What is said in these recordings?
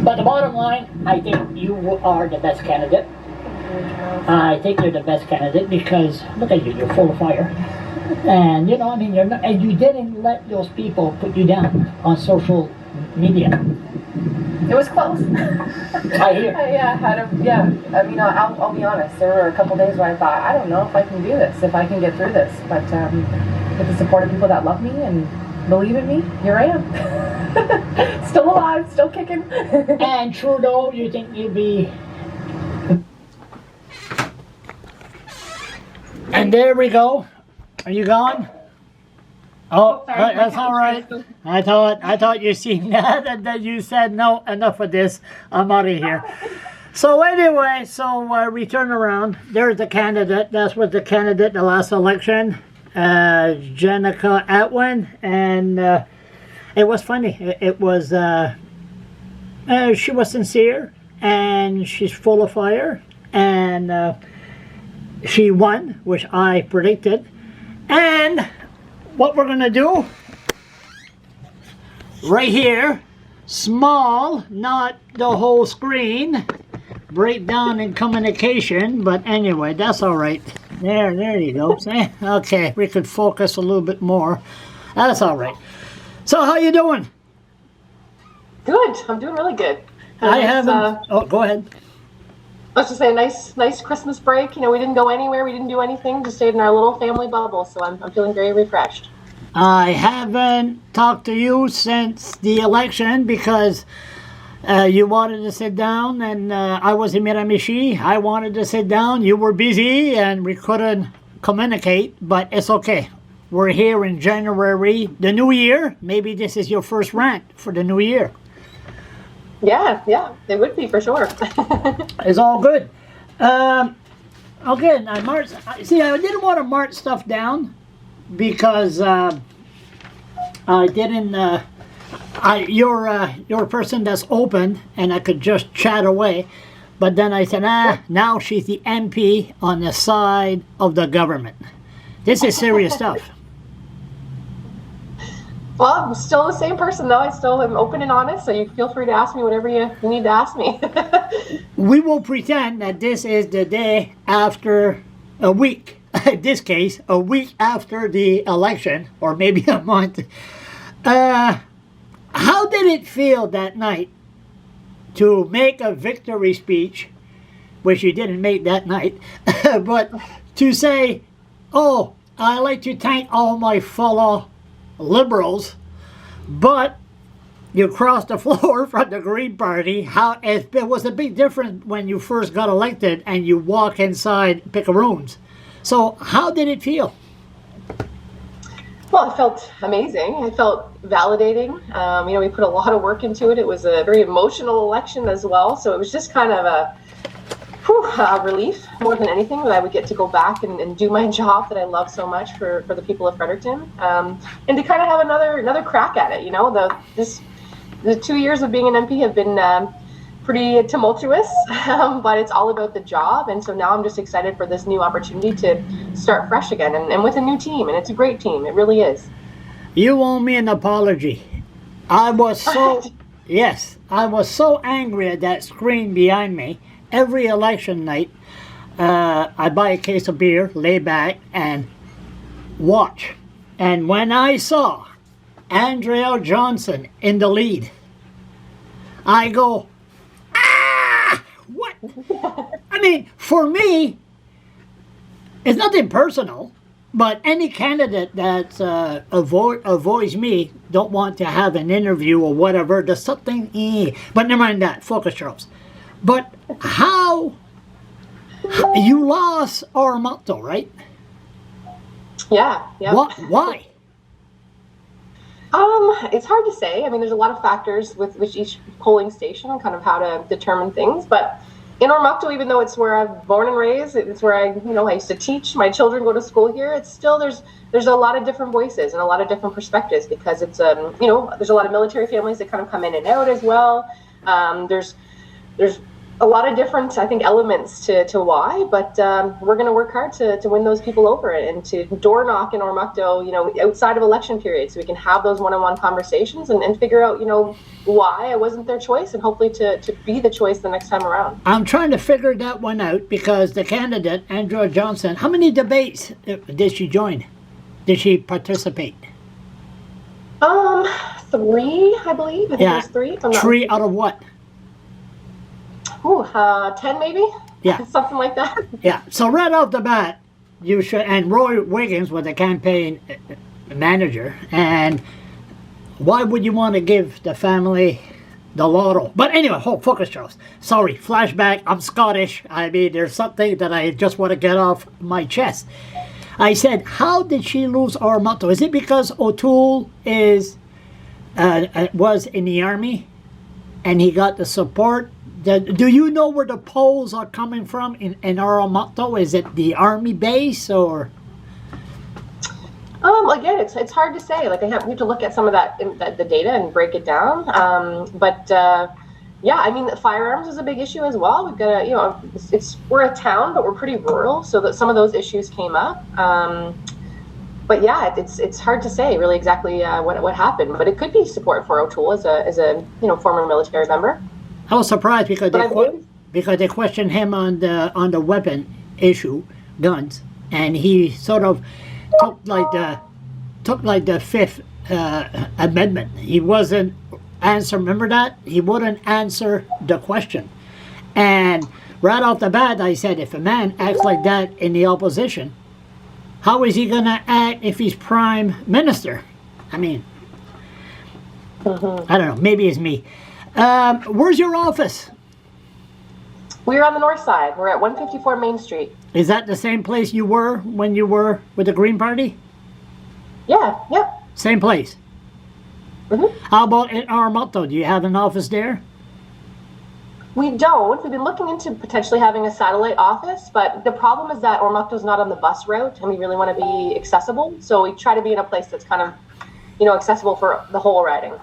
But the bottom line, I think you are the best candidate. I think you're the best candidate because look at you, you're full of fire. And you know, I mean, you're not, and you didn't let those people put you down on social media. It was close. I hear. I mean, I'll be honest. There were a couple days where I thought, I don't know if I can do this, if I can get through this. But with the support of people that love me and believe in me, here I am. Still alive, still kicking. And Trudeau, you think you'll be... And there we go. Are you gone? Oh, sorry, that's all right. I thought you seen that, and then you said no. Enough of this. I'm out of here. So anyway, we turn around. There's the candidate. That was the candidate in the last election, Jenica Atwin, and it was funny. It was she was sincere, and she's full of fire, and she won, which I predicted. And what we're gonna do right here, small, not the whole screen, breakdown in communication, but anyway, that's all right. There you go. See? Okay, we could focus a little bit more. That's all right. So how you doing? Good. I'm doing really good. I haven't. Oh, go ahead. Let's just say a nice Christmas break. You know, we didn't go anywhere. We didn't do anything. Just stayed in our little family bubble. So I'm feeling very refreshed. I haven't talked to you since the election because you wanted to sit down, and I was in Miramichi. I wanted to sit down. You were busy, and we couldn't communicate. But it's okay. We're here in January, the new year. Maybe this is your first rant for the new year. Yeah, it would be for sure. It's all good. Okay, now March. See, I didn't want to mark stuff down because I didn't. You're a person that's open, and I could just chat away. But then I said, now she's the MP on the side of the government. This is serious stuff. Well, I'm still the same person, though. I still am open and honest, so you feel free to ask me whatever you need to ask me. We will pretend that this is the day after a week. In this case, a week after the election, or maybe a month. How did it feel that night to make a victory speech, which you didn't make that night, but to say, oh, I'd like to thank all my fellow Liberals, but you crossed the floor from the Green Party. How it was a big difference when you first got elected and you walk inside Picaroons. So how did it feel? Well, it felt amazing. It felt validating. You know, we put a lot of work into it. It was a very emotional election as well. So it was just kind of a relief more than anything that I would get to go back and do my job that I love so much for the people of Fredericton, and to kind of have another crack at it. You know, the 2 years of being an MP have been pretty tumultuous, but it's all about the job. And so now I'm just excited for this new opportunity to start fresh again and with a new team. And it's a great team. It really is. You owe me an apology. I was so angry at that screen behind me. Every election night, I buy a case of beer, lay back, and watch. And when I saw Andrea Johnson in the lead, I go, what? I mean, for me, it's nothing personal, but any candidate that avoids me don't want to have an interview or whatever. There's something, but never mind that. Focus, Charles. But how you lost our motto, right? Yeah. Why? It's hard to say. I mean, there's a lot of factors with each polling station and kind of how to determine things. But in Ormocto, even though it's where I'm born and raised, it's where I used to teach. My children go to school here. It's still there's a lot of different voices and a lot of different perspectives because it's there's a lot of military families that kind of come in and out as well. There's a lot of different, I think, elements to why, but we're going to work hard to win those people over and to door knock in Ormocto, outside of election period, so we can have those one-on-one conversations and figure out, why I wasn't their choice, and hopefully to be the choice the next time around. I'm trying to figure that one out because the candidate, Andrew Johnson, how many debates did she join? Did she participate? 3, I believe. I think it was 3. 3 out of what? 10 maybe? Yeah. Something like that. Yeah. So right off the bat, you should, and Roy Wiggins was the campaign manager, and why would you want to give the family the lotto? But anyway, focus, Charles. Sorry, flashback. I'm Scottish. I mean, there's something that I just want to get off my chest. I said, how did she lose Ormocto? Is it because O'Toole was in the army and he got the support? Do you know where the polls are coming from in Ormocto? Is it the army base or? Again, it's hard to say. Like, we have to look at some of the data and break it down. Yeah, I mean, firearms is a big issue as well. We've got we're a town, but we're pretty rural, so that some of those issues came up. But yeah, it's hard to say really exactly what happened. But it could be support for O'Toole as a former military member. I was surprised because they questioned him on the weapon issue, guns, and he sort of took like the Fifth Amendment. He wasn't answer. Remember that? He wouldn't answer the question. And right off the bat, I said, if a man acts like that in the opposition, how is he going to act if he's prime minister? I mean, I don't know. Maybe it's me. Where's your office? We're on the north side. We're at 154 Main Street. Is that the same place you were when you were with the Green Party? Yeah, yep. Same place? How about in Ormocto? Do you have an office there? We don't. We've been looking into potentially having a satellite office, but the problem is that Ormocto's not on the bus route, and we really want to be accessible. So we try to be in a place that's kind of, accessible for the whole riding.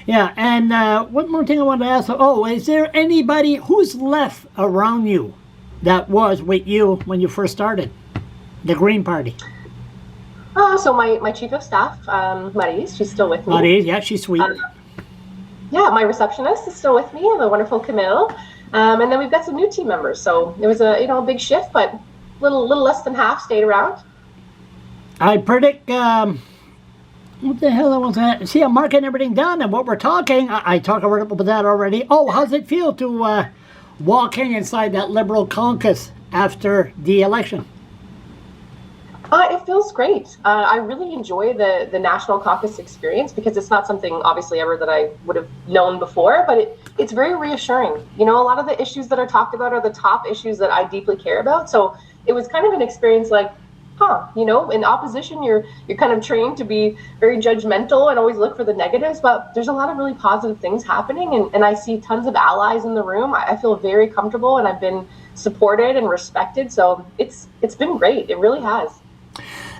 Yeah, and one more thing I wanted to ask. Oh, is there anybody who's left around you that was with you when you first started the Green Party? So my chief of staff, Maryse, she's still with me. Maryse, yeah, she's sweet. Yeah, my receptionist is still with me, the wonderful Camille. And then we've got some new team members. So it was a big shift, but little less than half stayed around. I predict. What the hell I was that? See, I'm marking everything down, and what we're talking, I talked about that already. Oh, how's it feel to walking inside that Liberal caucus after the election? It feels great. I really enjoy the National Caucus experience because it's not something, obviously, ever that I would have known before, but it's very reassuring. A lot of the issues that are talked about are the top issues that I deeply care about. So it was kind of an experience like, in opposition, you're kind of trained to be very judgmental and always look for the negatives, but there's a lot of really positive things happening, and I see tons of allies in the room. I feel very comfortable, and I've been supported and respected, so it's been great. It really has.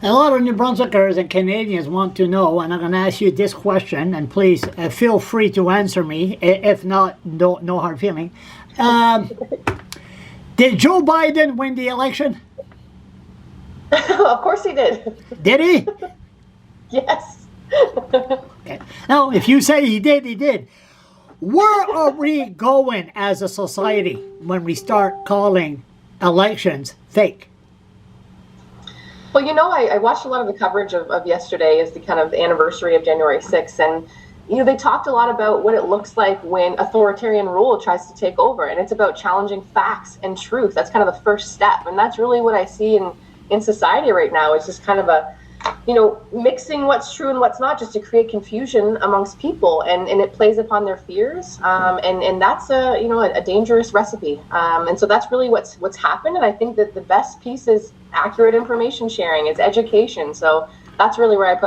A lot of New Brunswickers and Canadians want to know, and I'm going to ask you this question, and please feel free to answer me. If not, no hard feeling. Did Joe Biden win the election? Of course he did. Did he? Yes. Okay. Now, if you say he did, he did. Where are we going as a society when we start calling elections fake? Well, I watched a lot of the coverage of yesterday as the kind of anniversary of January 6th, and they talked a lot about what it looks like when authoritarian rule tries to take over, and it's about challenging facts and truth. That's kind of the first step, and that's really what I see in society right now. It's just kind of a, mixing what's true and what's not just to create confusion amongst people, and it plays upon their fears, and that's a dangerous recipe. And so that's really what's happened, and I think that the best piece is accurate information sharing, it's education. So that's really where I put